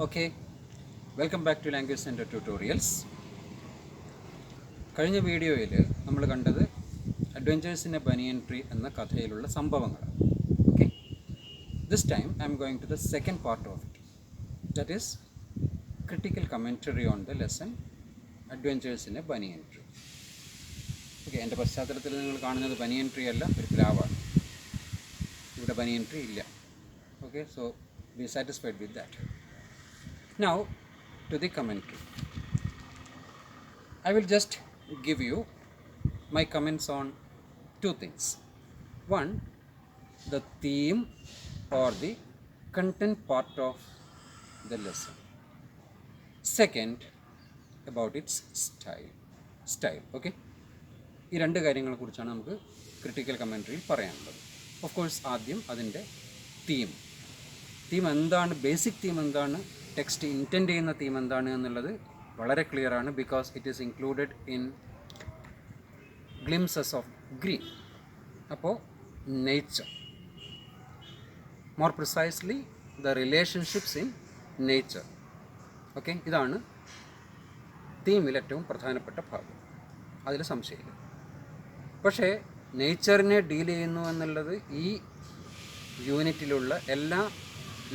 Okay, welcome back to language centre tutorials. കഴിഞ്ഞ വീഡിയോയിൽ നമ്മൾ കണ്ടത് adventures in a banyan tree എന്ന കഥയിലുള്ള സംഭവങ്ങളാണ്. Okay, this time I am going to the second part of it, that is critical commentary on the lesson adventures in a banyan tree. Okay, എൻ്റെ പശ്ചാത്തലത്തിൽ നിങ്ങൾ കാണുന്നത് ബനിയൻ ട്രീ അല്ല, ഒരു പ്ലാവാണ്. ഇവിടെ ബനിയൻ ട്രീ ഇല്ല. Okay, so B satisfied with that. Now to the commentary. I will just give you my comments on two things. One, the theme or the content part of the lesson. Second, about its style. Okay, ഈ രണ്ട് കാര്യങ്ങളെ കുറിച്ചാണ് നമുക്ക് critical കമൻട്രിയിൽ പറയാനുള്ളത്. Of course ആദ്യം അതിൻ്റെ theme എന്താണ്, basic theme എന്താണ്, ടെക്സ്റ്റ് ഇൻറ്റൻഡ് ചെയ്യുന്ന തീം എന്താണ് എന്നുള്ളത് വളരെ ക്ലിയർ ആണ്. Because it is included in glimpses of green. അപ്പോൾ nature, more precisely the relationships in nature. Okay, ഇതാണ് തീമിൽ ഏറ്റവും പ്രധാനപ്പെട്ട ഭാഗം, അതിൽ സംശയമില്ല. പക്ഷേ നേച്ചറിനെ ഡീൽ ചെയ്യുന്നു എന്നുള്ളത് ഈ യൂണിറ്റിലുള്ള എല്ലാ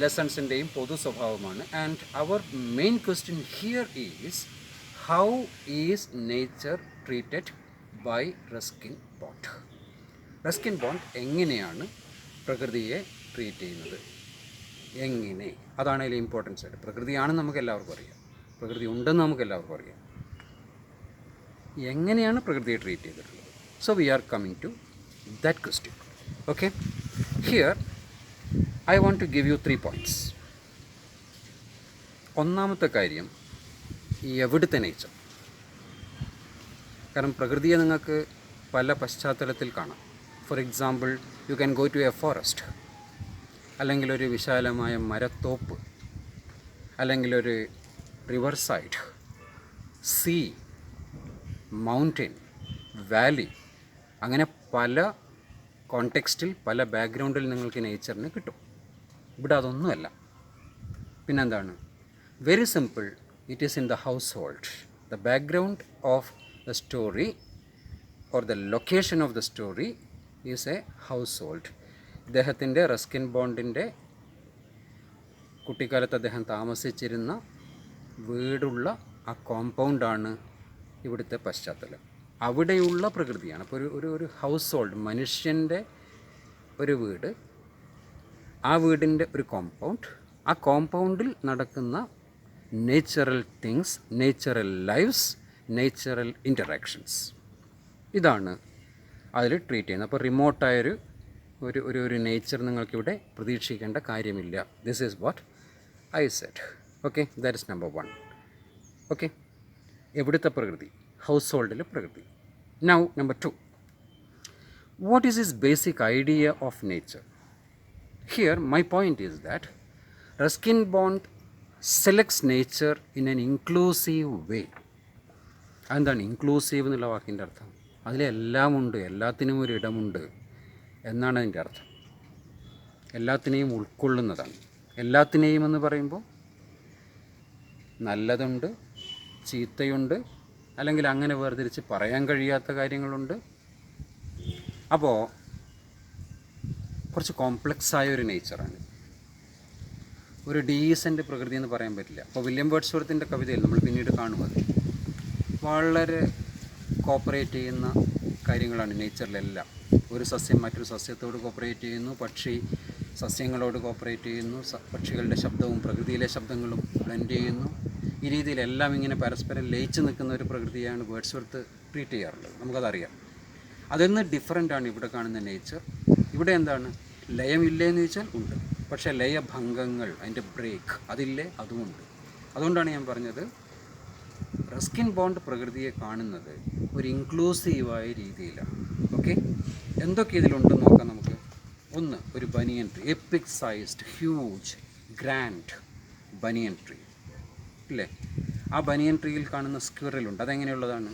ലെസൺസിൻ്റെയും പൊതു സ്വഭാവമാണ്. And our main question here is how is nature treated by Ruskin Bond. Ruskin Bond എങ്ങനെയാണ് പ്രകൃതിയെ ട്രീറ്റ് ചെയ്യുന്നത്, എങ്ങനെ, അതാണ് അതിൽ ഇമ്പോർട്ടൻസ് ആയിട്ട്. പ്രകൃതിയാണെന്ന് നമുക്ക് എല്ലാവർക്കും അറിയാം, പ്രകൃതി ഉണ്ടെന്ന് നമുക്ക് എല്ലാവർക്കും അറിയാം. എങ്ങനെയാണ് പ്രകൃതിയെ ട്രീറ്റ് ചെയ്തിട്ടുള്ളത്? So we are coming to that question. Okay, here I want to give you 3 points. ഒന്നാമത്തെ കാര്യം, എവിടുത്തെ നേച്ചർ. കാരണം പ്രകൃതിയെ നിങ്ങൾക്ക് പല പശ്ചാത്തലത്തിൽ കാണാം. For example, you can go to a forest, അല്ലെങ്കിൽ ഒരു വിശാലമായ മരത്തോപ്പ്, അല്ലെങ്കിൽ ഒരു river side, sea, mountain, valley, അങ്ങനെ പല കോണ്ടെക്സ്റ്റിൽ, പല ബാക്ക്ഗ്രൗണ്ടിൽ നിങ്ങൾക്ക് നേച്ചറിന് കിട്ടും. ഇവിടെ അതൊന്നുമല്ല. പിന്നെന്താണ്? Very simple, it is in the house hold. The background of the story or the location of the story is A house hold. ഇദ്ദേഹത്തിൻ്റെ റസ്കിൻ ബോണ്ടിൻ്റെ കുട്ടിക്കാലത്ത് അദ്ദേഹം താമസിച്ചിരുന്ന വീടുള്ള ആ കോമ്പൗണ്ടാണ് ഇവിടുത്തെ പശ്ചാത്തലം. അവിടെയുള്ള പ്രകൃതിയാണ്. അപ്പോൾ ഒരു ഹൗസ് ഹോൾഡ്, മനുഷ്യൻ്റെ ഒരു വീട്, ആ വീടിൻ്റെ ഒരു കോമ്പൗണ്ട്, ആ കോമ്പൗണ്ടിൽ നടക്കുന്ന natural things, natural lives, natural interactions, ഇതാണ് അതിൽ ട്രീറ്റ് ചെയ്യുന്നത്. അപ്പോൾ റിമോട്ടായൊരു ഒരു നേച്ചർ നിങ്ങൾക്കിവിടെ പ്രതീക്ഷിക്കേണ്ട കാര്യമില്ല. This is what I said. Okay, that is number 1. Okay, എവിടുത്തെ പ്രകൃതി? ഹൗസ് ഹോൾഡിലെ പ്രകൃതി. Now number 2, what is his basic idea of nature? Here my point is that Ruskin Bond selects nature in an inclusive way. എന്താണ് inclusive എന്നുള്ള വാക്കിൻ്റെ അർത്ഥം? അതിലെല്ലാം ഉണ്ട്, എല്ലാത്തിനും ഒരു ഇടമുണ്ട് എന്നാണ് അതിൻ്റെ അർത്ഥം. എല്ലാത്തിനെയും ഉൾക്കൊള്ളുന്നതാണ്. എല്ലാത്തിനെയും എന്ന് പറയുമ്പോൾ നല്ലതുണ്ട്, ചീത്തയുണ്ട്, അല്ലെങ്കിൽ അങ്ങനെ വേർതിരിച്ച് പറയാൻ കഴിയാത്ത കാര്യങ്ങളുണ്ട്. അപ്പോൾ കുറച്ച് കോംപ്ലക്സായ ഒരു നേച്ചറാണ്. ഒരു ഡീസൻ്റ് പ്രകൃതി എന്ന് പറയാൻ പറ്റില്ല. അപ്പോൾ വില്യം വേർഡ്സ്വർത്തിൻ്റെ കവിതയിൽ നമ്മൾ പിന്നീട് കാണുന്നത് വളരെ കോപ്പറേറ്റ് ചെയ്യുന്ന കാര്യങ്ങളാണ് നേച്ചറിലെല്ലാം. ഒരു സസ്യം മറ്റൊരു സസ്യത്തോട് കോപ്പറേറ്റ് ചെയ്യുന്നു, പക്ഷി സസ്യങ്ങളോട് കോപ്പറേറ്റ് ചെയ്യുന്നു, പക്ഷികളുടെ ശബ്ദവും പ്രകൃതിയിലെ ശബ്ദങ്ങളും ബ്ലെൻഡ് ചെയ്യുന്നു. ഈ രീതിയിലെല്ലാം ഇങ്ങനെ പരസ്പരം ലയിച്ച് നിൽക്കുന്ന ഒരു പ്രകൃതിയാണ് വേർഡ്സ്വർത്ത് ട്രീറ്റ് ചെയ്യാറുള്ളത്. നമുക്കതറിയാം. അതിൽ ഡിഫറൻ്റാണ് ഇവിടെ കാണുന്ന നേച്ചർ. ഇവിടെ എന്താണ്? ലയമില്ലേന്ന് ചോദിച്ചാൽ ഉണ്ട്, പക്ഷേ ലയഭംഗങ്ങൾ, അതിൻ്റെ ബ്രേക്ക്, അതില്ലേ, അതുമുണ്ട്. അതുകൊണ്ടാണ് ഞാൻ പറഞ്ഞത് റസ്കിൻ ബോണ്ട് പ്രകൃതിയെ കാണുന്നത് ഒരു ഇൻക്ലൂസീവായ രീതിയിലാണ്. ഓക്കെ, എന്തൊക്കെ ഇതിലുണ്ടെന്ന് നോക്കാം നമുക്ക്. ഒന്ന്, ഒരു ബനിയൻ tree, EPIC sized huge grand ബനിയൻ ട്രീ അല്ലേ? ആ ബനിയൻ ട്രീയിൽ കാണുന്ന സ്ക്വിറലുണ്ട്. അതെങ്ങനെയുള്ളതാണ്?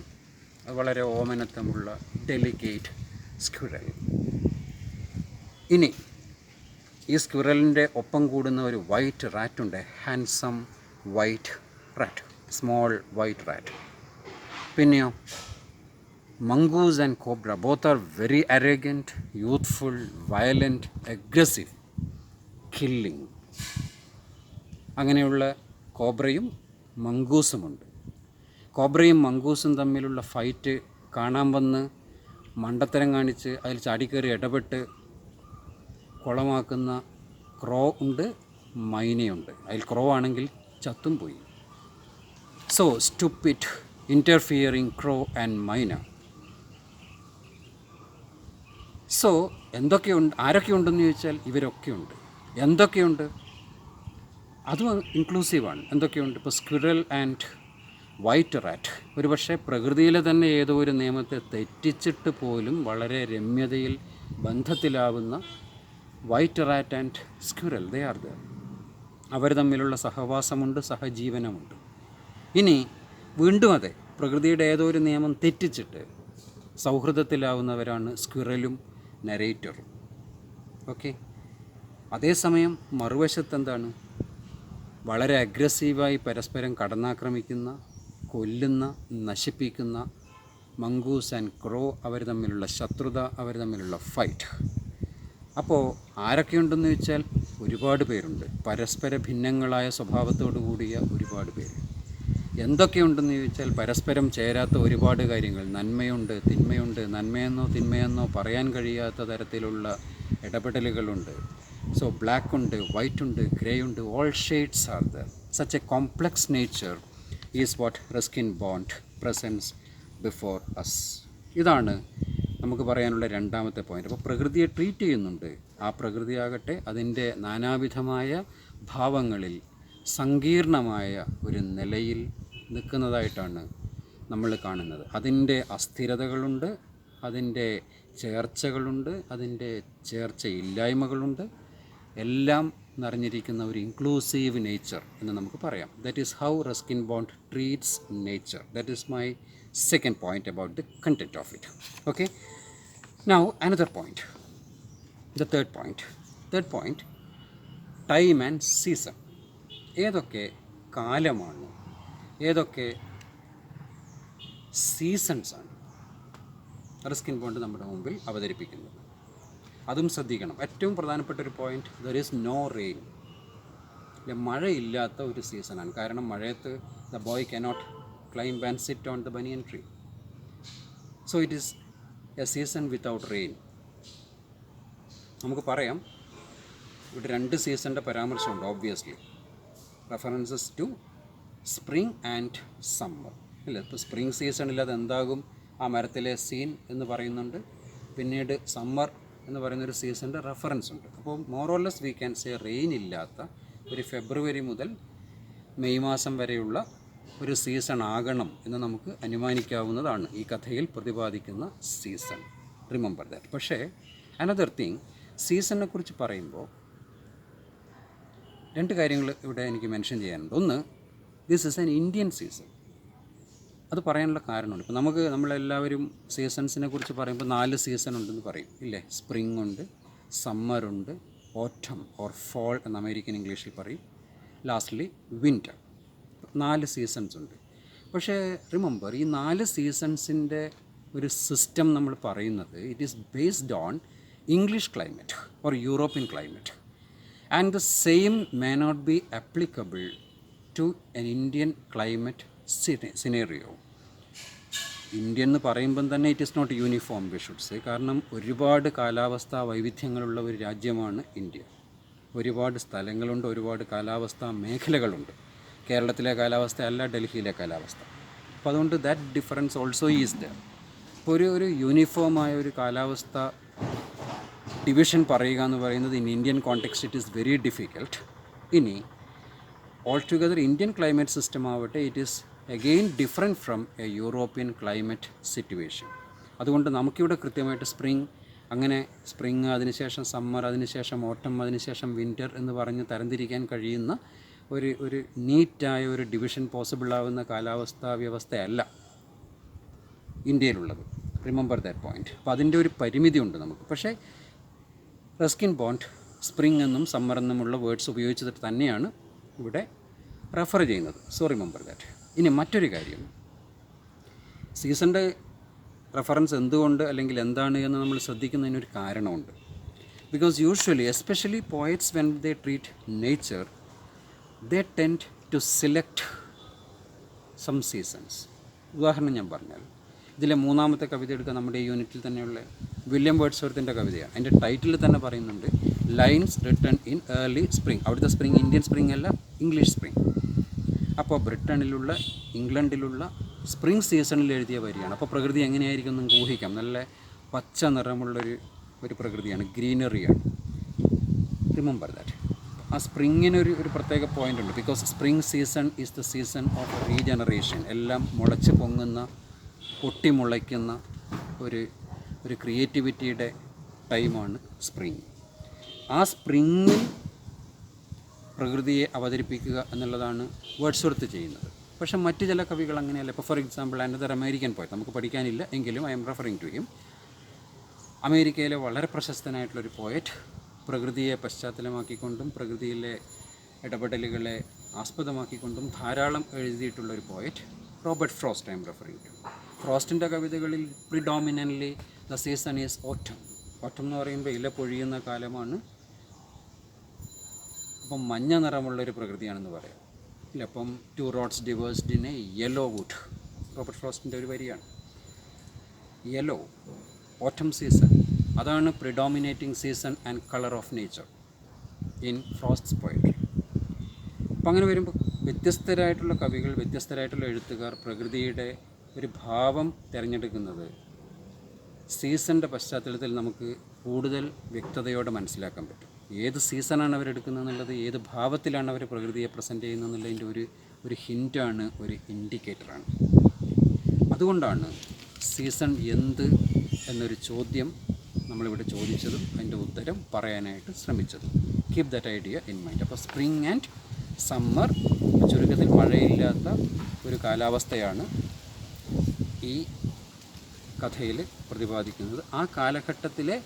അത് വളരെ ഓമനത്വമുള്ള ഡെലിക്കേറ്റ് സ്ക്വിറൽ. ഇനി ഈ സ്ക്വിറലിൻ്റെ ഒപ്പം കൂടുന്ന ഒരു വൈറ്റ് റാറ്റുണ്ട്, handsome white rat, small white rat. പിന്നെയോ mongoose and cobra, both are very arrogant, youthful, violent, aggressive, killing. അങ്ങനെയുള്ള കോബ്രയും മംഗൂസുമുണ്ട്. കോബ്രയും മംഗൂസും തമ്മിലുള്ള ഫൈറ്റ് കാണാൻ വന്ന് മണ്ടത്തരം കാണിച്ച് അതിൽ ചാടിക്കയറി ഇടപെട്ട് കുളമാക്കുന്ന ക്രോ ഉണ്ട്, മൈനയുണ്ട്. അതിൽ ക്രോ ആണെങ്കിൽ ചത്തും പോയി. So stupid, interfering crow and myna. So എന്തൊക്കെയുണ്ട്, ആരൊക്കെയുണ്ടെന്ന് ചോദിച്ചാൽ ഇവരൊക്കെയുണ്ട്. എന്തൊക്കെയുണ്ട് അതും ഇൻക്ലൂസീവാണ്. എന്തൊക്കെയുണ്ട്? ഇപ്പോൾ സ്ക്വിറൽ ആൻഡ് വൈറ്റ് റാറ്റ് ഒരു പക്ഷേ പ്രകൃതിയിലെ തന്നെ ഏതോ ഒരു നിയമത്തെ തെറ്റിച്ചിട്ട് പോലും വളരെ രമ്യതയിൽ ബന്ധത്തിലാവുന്ന white rat and squirrel, they are there. അവർ തമ്മിലുള്ള സഹവാസമുണ്ട്, സഹജീവനമുണ്ട്. ഇനി വീണ്ടും അതെ, പ്രകൃതിയുടെ ഏതോ ഒരു നിയമം തെറ്റിച്ചിട്ട് സൗഹൃദത്തിലാവുന്നവരാണ് സ്ക്വിറലും നരേറ്ററും. ഓക്കെ. അതേസമയം മറുവശത്ത് എന്താണ്? വളരെ അഗ്രസീവായി പരസ്പരം കടന്നാക്രമിക്കുന്ന, കൊല്ലുന്ന, നശിപ്പിക്കുന്ന മംഗൂസ് ആൻഡ് ക്രോ, അവർ തമ്മിലുള്ള ശത്രുത, അവർ തമ്മിലുള്ള ഫൈറ്റ്. അപ്പോൾ ആരൊക്കെയുണ്ടെന്ന് വെച്ചാൽ ഒരുപാട് പേരുണ്ട്. പരസ്പര ഭിന്നങ്ങളായ സ്വഭാവത്തോടു കൂടിയ ഒരുപാട് പേര്. എന്തൊക്കെയുണ്ടെന്ന് ചോദിച്ചാൽ പരസ്പരം ചേരാത്ത ഒരുപാട് കാര്യങ്ങൾ. നന്മയുണ്ട്, തിന്മയുണ്ട്. നന്മയെന്നോ തിന്മയെന്നോ പറയാൻ കഴിയാത്ത തരത്തിലുള്ള ഇടപെടലുകളുണ്ട്. സോ ബ്ലാക്ക് ഉണ്ട്, വൈറ്റ് ഉണ്ട്, ഗ്രേ ഉണ്ട്, all shades are there. Such a complex nature is what Ruskin Bond presents before us. ഇതാണ് നമുക്ക് പറയാനുള്ള രണ്ടാമത്തെ പോയിൻ്റ്. അപ്പോൾ പ്രകൃതിയെ ട്രീറ്റ് ചെയ്യുന്നുണ്ട്. ആ പ്രകൃതിയാകട്ടെ അതിൻ്റെ നാനാവിധമായ ഭാവങ്ങളിൽ സങ്കീർണമായ ഒരു നിലയിൽ നിൽക്കുന്നതായിട്ടാണ് നമ്മൾ കാണുന്നത്. അതിൻ്റെ അസ്ഥിരതകളുണ്ട്, അതിൻ്റെ ചേർച്ചകളുണ്ട്, അതിൻ്റെ ചേർച്ചയില്ലായ്മകളുണ്ട്. എല്ലാം നിറഞ്ഞിരിക്കുന്ന ഒരു ഇൻക്ലൂസീവ് നേച്ചർ എന്ന് നമുക്ക് പറയാം. That is how Ruskin Bond treats nature. That is my second point about the content of it. Okay, now another point, the third point, time and season. ഏതൊക്കെ കാലമാണ്, ഏതൊക്കെ സീസൺസാണ് റസ്കിൻ ബോണ്ട് നമ്മുടെ മുമ്പിൽ അവതരിപ്പിക്കുന്നത്? അതും ശ്രദ്ധിക്കണം. ഏറ്റവും പ്രധാനപ്പെട്ട ഒരു point, there is no rain. മഴയില്ലാത്ത ഒരു സീസണാണ്. കാരണം മഴയത്ത് the boy cannot climb and sit on the banyan tree. So it is a season without rain. നമുക്ക് പറയാം, ഇവിടെ രണ്ട് സീസണിൻ്റെ പരാമർശമുണ്ട്. Obviously references to spring and summer ഇല്ല. ഇപ്പോൾ സ്പ്രിങ് സീസണിൽ അത് എന്താകും ആ മരത്തിലെ സീൻ എന്ന് പറയുന്നുണ്ട്. പിന്നീട് സമ്മർ എന്ന് പറയുന്നൊരു സീസണിൻ്റെ റെഫറൻസ് ഉണ്ട്. അപ്പോൾ മോറോലെസ് വി ക്യാൻ സേ റെയിൻ ഇല്ലാത്ത ഒരു ഫെബ്രുവരി മുതൽ മെയ് മാസം വരെയുള്ള ഒരു സീസൺ ആകണം എന്ന് നമുക്ക് അനുമാനിക്കാവുന്നതാണ് ഈ കഥയിൽ പ്രതിപാദിക്കുന്ന സീസൺ. Remember that. പക്ഷേ അനദർ തിങ്, സീസണിനെ കുറിച്ച് പറയുമ്പോൾ രണ്ട് കാര്യങ്ങൾ ഇവിടെ എനിക്ക് മെൻഷൻ ചെയ്യാനുണ്ട്. ഒന്ന്, this is an Indian season. അത് പറയാനുള്ള കാരണമുണ്ട്. ഇപ്പോൾ നമ്മളെല്ലാവരും സീസൺസിനെ കുറിച്ച് പറയുമ്പോൾ 4 സീസൺ ഉണ്ടെന്ന് പറയും ഇല്ലേ? സ്പ്രിങ് ഉണ്ട്, സമ്മറുണ്ട്, ഓട്ടം ഓർ ഫോൾ എന്ന് അമേരിക്കൻ ഇംഗ്ലീഷിൽ പറയും, ലാസ്റ്റ്ലി വിൻ്റർ. 4 സീസൺസ് ഉണ്ട്. പക്ഷേ റിമെമ്പർ, ഈ 4 സീസൺസിൻ്റെ ഒരു സിസ്റ്റം നമ്മൾ പറയുന്നത് it is based on English climate or European climate, and the same may not be applicable to an Indian climate scenario. India എന്ന് പറയുമ്പം തന്നെ it is not uniform we should say. കാരണം ഒരുപാട് കാലാവസ്ഥാ വൈവിധ്യങ്ങളുള്ള ഒരു രാജ്യമാണ് ഇന്ത്യ. ഒരുപാട് സ്ഥലങ്ങളുണ്ട്, ഒരുപാട് കാലാവസ്ഥാ മേഖലകളുണ്ട്. കേരളത്തിലെ കാലാവസ്ഥ അല്ല ഡൽഹിയിലെ കാലാവസ്ഥ. അപ്പോൾ അതുകൊണ്ട് that difference also is there. ഇപ്പോൾ ഒരു യൂണിഫോമായ ഒരു കാലാവസ്ഥ ഡിവിഷൻ പറയുക എന്ന് പറയുന്നത് in Indian context it is very difficult. ഇനി all together Indian climate system ആവട്ടെ, it is again different from a European climate situation. അതുകൊണ്ട് നമുക്കിവിടെ കൃത്യമായിട്ട് സ്പ്രിങ് അതിനുശേഷം സമ്മർ, അതിനുശേഷം ഓട്ടം, അതിനുശേഷം വിൻ്റർ എന്ന് പറഞ്ഞ് തരംതിരിക്കാൻ കഴിയുന്ന ഒരു നീറ്റായ ഒരു ഡിവിഷൻ പോസിബിളാവുന്ന കാലാവസ്ഥാ വ്യവസ്ഥയല്ല ഇന്ത്യയിലുള്ളത്. Remember that point. അപ്പോൾ അതിൻ്റെ ഒരു പരിമിതി ഉണ്ട് നമുക്ക്. പക്ഷേ റസ്കിൻ ബോണ്ട് സ്പ്രിങ് എന്നും സമ്മർ എന്നുമുള്ള വേർഡ്സ് ഉപയോഗിച്ചിട്ട് തന്നെയാണ് ഇവിടെ റെഫർ ചെയ്യുന്നത്. So remember that. ഇനി മറ്റൊരു കാര്യം, സീസണിൻ്റെ റെഫറൻസ് എന്തുകൊണ്ട് അല്ലെങ്കിൽ എന്താണ് എന്ന് നമ്മൾ ശ്രദ്ധിക്കുന്നതിനൊരു കാരണമുണ്ട്. Because usually especially poets when they treat nature they tend to select some seasons. ഉദാഹരണം ഞാൻ പറഞ്ഞാൽ, ഇതിലെ മൂന്നാമത്തെ കവിത എടുക്കുക, നമ്മുടെ ഈ യൂണിറ്റിൽ തന്നെയുള്ള വില്യം വേർഡ്സ്വർത്തിൻ്റെ കവിതയാണ്. അതിൻ്റെ ടൈറ്റിൽ തന്നെ പറയുന്നുണ്ട് lines written in early spring. അവിടുത്തെ സ്പ്രിങ് ഇന്ത്യൻ സ്പ്രിങ് അല്ല, ഇംഗ്ലീഷ് സ്പ്രിങ്. അപ്പോൾ ബ്രിട്ടനിലുള്ള, ഇംഗ്ലണ്ടിലുള്ള സ്പ്രിങ് സീസണിൽ എഴുതിയ വരിയാണ്. അപ്പോൾ പ്രകൃതി എങ്ങനെയായിരിക്കും നിങ്ങൾക്ക് ഊഹിക്കാം. നല്ല പച്ച നിറമുള്ളൊരു പ്രകൃതിയാണ്, ഗ്രീനറിയാണ്. Remember that. ആ സ്പ്രിങ്ങിനൊരു പ്രത്യേക പോയിൻ്റ് ഉണ്ട്. Because spring season is the season of regeneration. എല്ലാം മുളച്ച് പൊങ്ങുന്ന, പൊട്ടിമുളയ്ക്കുന്ന ഒരു ക്രിയേറ്റിവിറ്റിയുടെ ടൈമാണ് സ്പ്രിങ്. ആ സ്പ്രിങ്ങിൽ പ്രകൃതിയെ അവതരിപ്പിക്കുക എന്നുള്ളതാണ് വേർഡ്സ്വർത്ത് ചെയ്യുന്നത്. പക്ഷേ മറ്റ് ചില കവികൾ അങ്ങനെയല്ല. ഇപ്പോൾ for example another American poet, നമുക്ക് പഠിക്കാനില്ല എങ്കിലും I M referring to him. അമേരിക്കയിലെ വളരെ പ്രശസ്തനായിട്ടുള്ളൊരു പോയറ്റ്, പ്രകൃതിയെ പശ്ചാത്തലമാക്കിക്കൊണ്ടും പ്രകൃതിയിലെ ഇടപെടലുകളെ ആസ്പദമാക്കിക്കൊണ്ടും ധാരാളം എഴുതിയിട്ടുള്ളൊരു poet, Robert Frost I M referring to. ഫ്രോസ്റ്റിൻ്റെ കവിതകളിൽ പ്രിഡോമിനൻ്റ്ലി ദ സീസൺ ഈസ് ഓട്ടം. ഓട്ടം എന്ന് പറയുമ്പോൾ ഇല പൊഴിയുന്ന കാലമാണ്. അപ്പം മഞ്ഞ നിറമുള്ളൊരു പ്രകൃതിയാണെന്ന് പറയാം ഇല്ല. അപ്പം two roads diverged in a yellow wood, Robert ഫ്രോസ്റ്റിൻ്റെ ഒരു വരിയാണ്. യെല്ലോ, ഓട്ടം സീസൺ, അതാണ് predominating season and colour of nature in Frost's poetry. അപ്പം അങ്ങനെ വരുമ്പോൾ വ്യത്യസ്തരായിട്ടുള്ള കവികൾ, വ്യത്യസ്തരായിട്ടുള്ള എഴുത്തുകാർ പ്രകൃതിയുടെ ഒരു ഭാവം തിരഞ്ഞെടുക്കുന്നത് സീസണിൻ്റെ പശ്ചാത്തലത്തിൽ നമുക്ക് കൂടുതൽ വ്യക്തതയോടെ മനസ്സിലാക്കാൻ പറ്റും. ഏത് സീസണാണ് അവരെടുക്കുന്നത് എന്നുള്ളത്, ഏത് ഭാവത്തിലാണ് അവർ പ്രകൃതിയെ പ്രസൻറ്റ് ചെയ്യുന്നത് എന്നുള്ളതിൻ്റെ ഒരു ഹിൻറ്റാണ്, ഒരു ഇൻഡിക്കേറ്ററാണ്. അതുകൊണ്ടാണ് സീസൺ എന്ത് എന്നൊരു ചോദ്യം നമ്മളിവിടെ ചോദിച്ചതും അതിൻ്റെ ഉത്തരം പറയാനായിട്ട് ശ്രമിച്ചതും. Keep that idea in mind. അപ്പോൾ സ്പ്രിങ് ആൻഡ് സമ്മർ, ചുരുക്കത്തിൽ മഴയില്ലാത്ത ഒരു കാലാവസ്ഥയാണ് ഈ കഥയിൽ പ്രതിപാദിക്കുന്നത്. ആ കാലഘട്ടത്തിലെ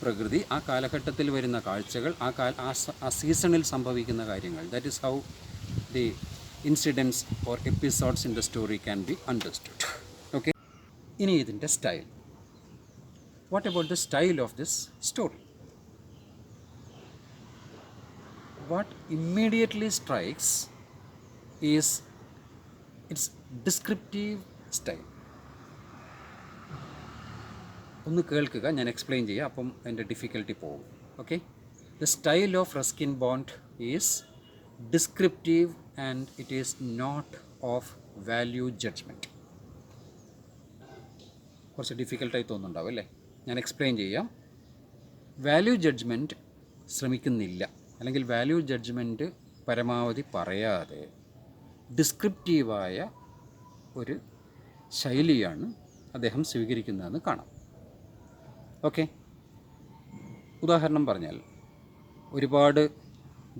പ്രകൃതി, ആ കാലഘട്ടത്തിൽ വരുന്ന കാഴ്ചകൾ, ആ സീസണിൽ സംഭവിക്കുന്ന കാര്യങ്ങൾ, that is how the incidents or episodes in the story can be understood. Okay, ഇനി ഇതിൻ്റെ style. What about the style of this story? What immediately strikes is its descriptive style. ഒന്ന് കേൾക്കുക, ഞാൻ എക്സ്പ്ലെയിൻ ചെയ്യാം, അപ്പം അതിൻ്റെ ഡിഫിക്കൽട്ടി പോകും. Okay, the style of Ruskin Bond is descriptive and it is not of value judgement. കുറച്ച് ഡിഫിക്കൽട്ടായി തോന്നുന്നുണ്ടാവും അല്ലേ? ഞാൻ എക്സ്പ്ലെയിൻ ചെയ്യാം. വാല്യൂ ജഡ്ജ്മെൻറ്റ് ശ്രമിക്കുന്നില്ല, അല്ലെങ്കിൽ വാല്യൂ ജഡ്ജ്മെൻറ്റ് പരമാവധി പറയാതെ ഡിസ്ക്രിപ്റ്റീവായ ഒരു ശൈലിയാണ് അദ്ദേഹം സ്വീകരിക്കുന്നതെന്ന് കാണാം. ഓക്കെ, ഉദാഹരണം പറഞ്ഞാൽ ഒരുപാട്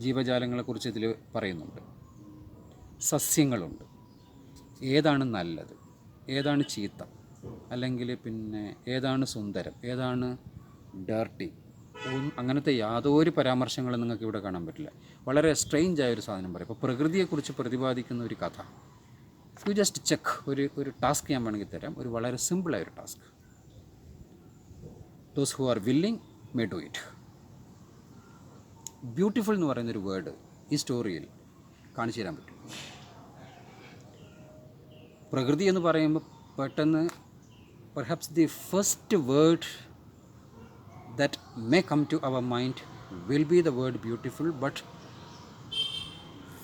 ജീവജാലങ്ങളെക്കുറിച്ച് ഇതിൽ പറയുന്നുണ്ട്. സസ്യങ്ങളുണ്ട്. ഏതാണ് നല്ലത്, ഏതാണ് ചീത്ത, അല്ലെങ്കിൽ പിന്നെ ഏതാണ് സുന്ദരം, ഏതാണ് ഡേർട്ടി, അങ്ങനത്തെ യാതൊരു പരാമർശങ്ങളും നിങ്ങൾക്ക് ഇവിടെ കാണാൻ പറ്റില്ല. വളരെ സ്ട്രെയിഞ്ച് ആയൊരു സാധനം പറയും. ഇപ്പോൾ പ്രകൃതിയെക്കുറിച്ച് പ്രതിപാദിക്കുന്ന ഒരു കഥ, യു ജസ്റ്റ് ചെക്ക്. ഒരു ടാസ്ക് ഞാൻ വേണമെങ്കിൽ തരാം, ഒരു വളരെ സിമ്പിളായൊരു task. Those who are willing may do it. Beautiful എന്ന് പറയുന്നൊരു വേർഡ് ഈ സ്റ്റോറിയിൽ കാണിച്ചു തരാൻ പറ്റും. പ്രകൃതി എന്ന് പറയുമ്പോൾ പെട്ടെന്ന് perhaps the first word that may come to our mind will be the word beautiful, but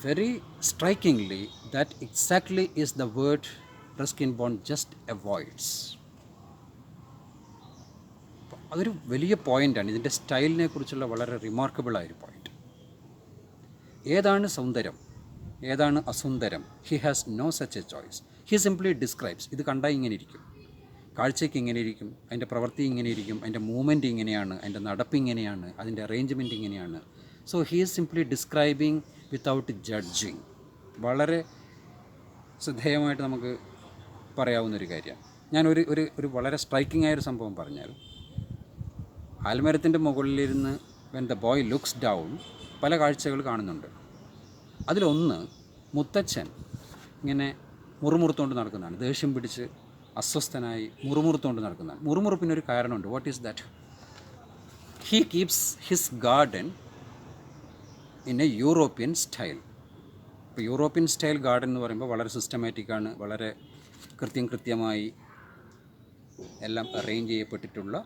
very strikingly that exactly is the word Ruskin Bond just avoids. അതൊരു വലിയ പോയിൻ്റാണ്. ഇതിൻ്റെ സ്റ്റൈലിനെ കുറിച്ചുള്ള വളരെ റിമാർക്കബിളായൊരു പോയിൻ്റ്. ഏതാണ് സൗന്ദര്യം, ഏതാണ് അസുന്ദരം, he has no such a choice. He simply describes. ഇത് കണ്ടാൽ ഇങ്ങനെ ഇരിക്കും, കാഴ്ചയ്ക്ക് ഇങ്ങനെ ഇരിക്കും, അതിൻ്റെ പ്രവൃത്തി ഇങ്ങനെ ഇരിക്കും, അതിൻ്റെ മൂവ്മെൻറ്റ് ഇങ്ങനെയാണ്, അതിൻ്റെ നടപ്പ് ഇങ്ങനെയാണ്, അതിൻ്റെ അറേഞ്ച്മെൻറ്റ് ഇങ്ങനെയാണ്. So he is simply describing without judging. വളരെ ശ്രദ്ധേയമായിട്ട് നമുക്ക് പറയാവുന്നൊരു കാര്യമാണ്. ഞാൻ ഒരു വളരെ സ്ട്രൈക്കിംഗ് ആയൊരു സംഭവം പറഞ്ഞാൽ, ആൽമരത്തിൻ്റെ മുകളിലിരുന്ന് when the boy looks down പല കാഴ്ചകൾ കാണുന്നുണ്ട്. അതിലൊന്ന് മുത്തച്ഛൻ ഇങ്ങനെ മുറുമുറുത്തോണ്ട് നടക്കുന്നതാണ്, ദേഷ്യം പിടിച്ച് അസ്വസ്ഥനായി മുറുമുറുത്തോണ്ട് നടക്കുന്നതാണ്. മുറുമുറുപ്പിനൊരു കാരണമുണ്ട്. What is that? He keeps his garden in A European style. ഇപ്പോൾ യൂറോപ്യൻ സ്റ്റൈൽ ഗാർഡൻ എന്ന് പറയുമ്പോൾ വളരെ സിസ്റ്റമാറ്റിക്കാണ്, വളരെ കൃത്യമായി എല്ലാം അറേഞ്ച് ചെയ്യപ്പെട്ടിട്ടുള്ള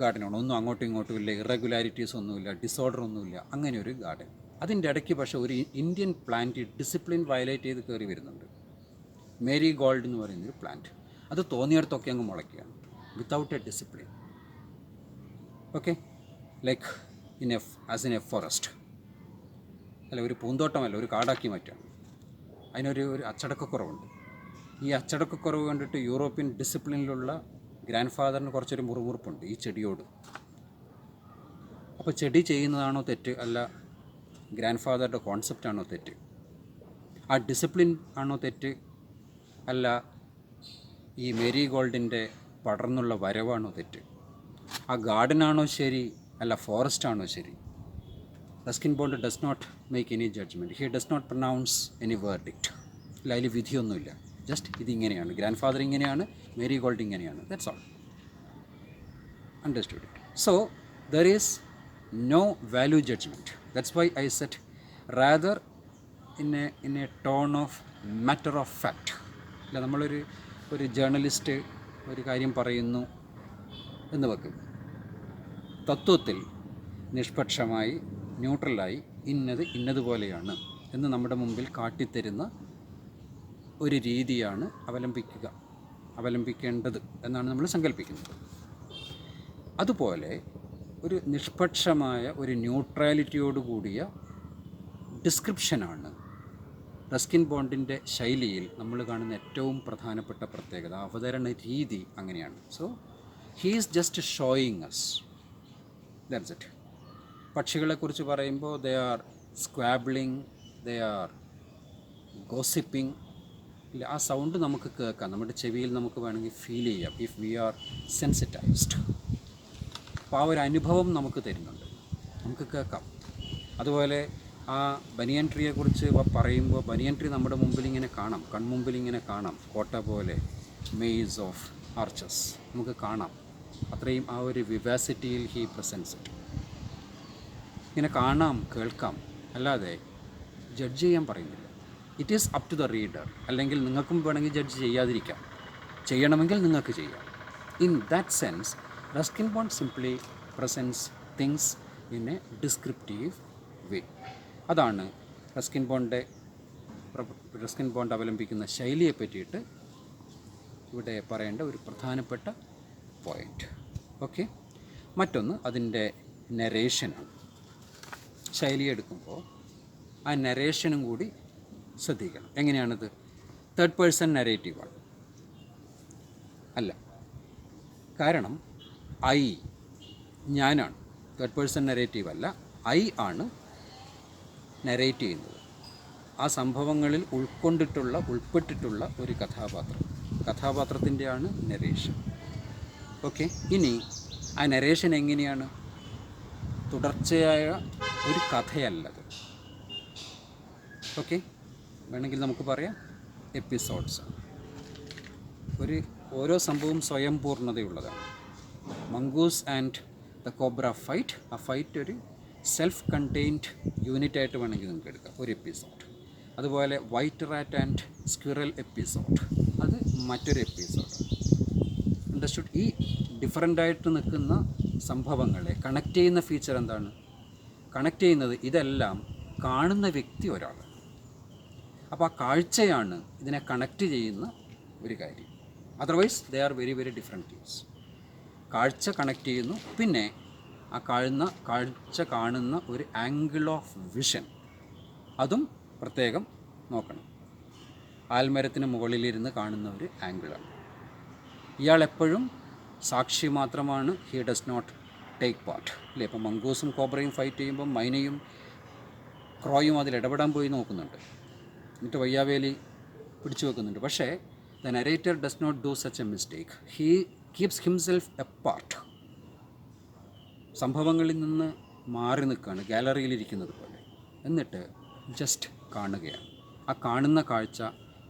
ഗാർഡനാണ്. ഒന്നും അങ്ങോട്ടും ഇങ്ങോട്ടും ഇല്ല, ഇറഗുലാരിറ്റീസ് ഒന്നുമില്ല, ഡിസോർഡർ ഒന്നുമില്ല, അങ്ങനെ ഒരു ഗാർഡൻ. അതിൻ്റെ ഇടയ്ക്ക് പക്ഷേ ഒരു ഇന്ത്യൻ പ്ലാന്റ് ഡിസിപ്ലിൻ വയലേറ്റ് ചെയ്ത് കയറി വരുന്നുണ്ട്. മേരി ഗോൾഡ് എന്ന് പറയുന്നൊരു പ്ലാന്റ്. അത് തോന്നിയിടത്തൊക്കെ അങ്ങ് മുളയ്ക്കുകയാണ്, without a discipline. Okay, like as in a forest, അല്ല ഒരു പൂന്തോട്ടമല്ല, ഒരു കാടാക്കി മാറ്റുകയാണ്. അതിനൊരു അച്ചടക്കക്കുറവുണ്ട്. ഈ അച്ചടക്കക്കുറവ് കണ്ടിട്ട് യൂറോപ്യൻ ഡിസിപ്ലിനിലുള്ള ഗ്രാൻഡ് ഫാദറിന് കുറച്ചൊരു മുറുമുറുപ്പുണ്ട് ഈ ചെടിയോട്. അപ്പോൾ ചെടി ചെയ്യുന്നതാണോ തെറ്റ്, അല്ല ഗ്രാൻഡ് ഫാദറുടെ കോൺസെപ്റ്റാണോ തെറ്റ്? ആ ഡിസിപ്ലിൻ ആണോ തെറ്റ്, അല്ല ഈ മേരി ഗോൾഡിൻ്റെ പടർന്നുള്ള വരവാണോ തെറ്റ്? ആ ഗാർഡനാണോ ശരി, അല്ല ഫോറസ്റ്റാണോ ശരി? Ruskin Bond does not make any judgement. He does not pronounce any verdict. ഇല്ല, അതിൽ വിധിയൊന്നുമില്ല. ജസ്റ്റ് ഇതിങ്ങനെയാണ്, ഗ്രാൻഡ് ഫാദർ ഇങ്ങനെയാണ്, മേരി ഗോൾഡ് ഇങ്ങനെയാണ്, that's all. Understood? So there is no value judgement. That's why I said rather in a tone of matter of fact. ഇല്ല, നമ്മളൊരു journalist ഒരു കാര്യം പറയുന്നു എന്ന് വെക്കും, തത്വത്തിൽ നിഷ്പക്ഷമായി ന്യൂട്രലായി ഇന്നതുപോലെയാണ് എന്ന് നമ്മുടെ മുമ്പിൽ കാട്ടിത്തരുന്ന ഒരു രീതിയാണ് അവലംബിക്കേണ്ടത് എന്നാണ് നമ്മൾ സങ്കല്പിക്കുന്നത്. അതുപോലെ ഒരു നിഷ്പക്ഷമായ ഒരു ന്യൂട്രാലിറ്റിയോട് കൂടിയ ഡിസ്ക്രിപ്ഷനാണ് റസ്കിൻ ബോണ്ടിൻ്റെ ശൈലിയിൽ നമ്മൾ കാണുന്ന ഏറ്റവും പ്രധാനപ്പെട്ട പ്രത്യേകത. അവതരണ രീതി അങ്ങനെയാണ്. So he is just showing us, that's it. പക്ഷികളെക്കുറിച്ച് പറയുമ്പോൾ they are squabbling, they are gossiping. ഇല്ല, ആ സൗണ്ട് നമുക്ക് കേൾക്കാം, നമ്മുടെ ചെവിയിൽ നമുക്ക് വേണമെങ്കിൽ ഫീൽ ചെയ്യാം, ഇഫ് വി ആർ സെൻസിറ്റൈസ്ഡ്. അപ്പോൾ ആ ഒരു അനുഭവം നമുക്ക് തരുന്നുണ്ട്, നമുക്ക് കേൾക്കാം. അതുപോലെ ആ ബനിയൻ ട്രീയെക്കുറിച്ച് പറയുമ്പോൾ ബനിയൻ ട്രീ നമ്മുടെ മുമ്പിൽ ഇങ്ങനെ കാണാം, കൺമുമ്പിൽ ഇങ്ങനെ കാണാം, കോട്ട പോലെ മെയ്സ് ഓഫ് ആർച്ചസ് നമുക്ക് കാണാം. അത്രയും ആ ഒരു വിവാസിറ്റിയിൽ ഹീ പ്രസൻസ് ഇറ്റ്. ഇങ്ങനെ കാണാം, കേൾക്കാം, അല്ലാതെ ജഡ്ജ് ചെയ്യാൻ പറയുന്നില്ല. It is up to the reader. അല്ലെങ്കിൽ നിങ്ങൾക്കും വേണമെങ്കിൽ ജഡ്ജ് ചെയ്യാതിരിക്കാം, ചെയ്യണമെങ്കിൽ നിങ്ങൾക്ക് ചെയ്യാം. In that sense Ruskin Bond simply presents things in a descriptive way. അതാണ് റസ്കിൻ ബോണ്ട് അവലംബിക്കുന്ന ശൈലിയെ പറ്റിയിട്ട് ഇവിടെ പറയേണ്ട ഒരു പ്രധാനപ്പെട്ട പോയിൻ്റ്. ഓക്കെ, മറ്റൊന്ന് അതിൻ്റെ നരേഷനാണ്. ശൈലി എടുക്കുമ്പോൾ ആ നരേഷനും കൂടി ശ്രദ്ധിക്കണം. എങ്ങനെയാണിത്? തേർഡ് പേഴ്സൺ നരേറ്റീവാണ് അല്ല. കാരണം ഞാനാണ് തേർഡ് പേഴ്സൺ നരേറ്റീവ് അല്ല, ആണ് നരേറ്റ് ചെയ്യുന്നത്. ആ സംഭവങ്ങളിൽ ഉൾപ്പെട്ടിട്ടുള്ള ഒരു കഥാപാത്രത്തിൻ്റെയാണ് നരേഷൻ. ഓക്കെ, ഇനി ആ നരേഷൻ എങ്ങനെയാണ്? തുടർച്ചയായ ഒരു കഥയല്ലത്. ഓക്കെ, വേണമെങ്കിൽ നമുക്ക് പറയാം എപ്പിസോഡ്സ്. ഓരോ സംഭവവും സ്വയം പൂർണ്ണതയുള്ളതാണ്. Mongoose and the cobra fight, ആ ഫൈറ്റ് ഒരു സെൽഫ് കണ്ടെയ്ൻഡ് യൂണിറ്റായിട്ട് വേണമെങ്കിൽ നിങ്ങൾക്ക് എടുക്കാം, ഒരു എപ്പിസോഡ്. അതുപോലെ white rat and squirrel episode, അത് മറ്റൊരു എപ്പിസോഡ്. അണ്ടർസ്റ്റുഡ്? ഈ ഡിഫറൻ്റായിട്ട് നിൽക്കുന്ന സംഭവങ്ങളെ കണക്ട് ചെയ്യുന്ന ഫീച്ചർ എന്താണ്? കണക്ട് ചെയ്യുന്നത് ഇതെല്ലാം കാണുന്ന വ്യക്തി ഒരാളാണ്. അപ്പോൾ ആ കാഴ്ചയാണ് ഇതിനെ കണക്ട് ചെയ്യുന്ന ഒരു കാര്യം. Otherwise they are very very different things. കാഴ്ച കണക്ട് ചെയ്യുന്നു, പിന്നെ ആ കാഴ്ച കാണുന്ന ഒരു ആംഗിൾ ഓഫ് വിഷൻ, അതും പ്രത്യേകം നോക്കണം. ആൽമരത്തിന് മുകളിലിരുന്ന് കാണുന്ന ഒരു ആംഗിളാണ്. ഇയാൾ എപ്പോഴും സാക്ഷി മാത്രമാണ്, he does not take part. അല്ലേ? ഇപ്പോൾ മംഗൂസും കോബ്രയും ഫൈറ്റ് ചെയ്യുമ്പോൾ മൈനയും ക്രോയും അതിൽ ഇടപെടാൻ പോയി നോക്കുന്നുണ്ട്, എന്നിട്ട് വയ്യാവേലി പിടിച്ചു വെക്കുന്നുണ്ട്. പക്ഷേ the narrator does not do such a mistake. He keeps himself apart. സംഭവങ്ങളിൽ നിന്ന് മാറി നിൽക്കുകയാണ്, ഗാലറിയിലിരിക്കുന്നത് പോലെ, എന്നിട്ട് ജസ്റ്റ് കാണുകയാണ്. ആ കാണുന്ന കാഴ്ച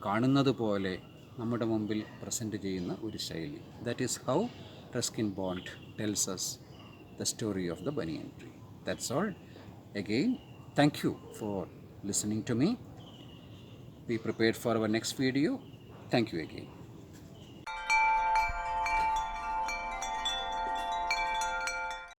കാണുന്നത് പോലെ നമ്മുടെ മുമ്പിൽ പ്രസൻറ്റ് ചെയ്യുന്ന ഒരു ശൈലി. That is how Ruskin Bond tells us the story of the banyan tree. That's all. Again, thank you for listening to me. Be prepared for our next video. Thank you again.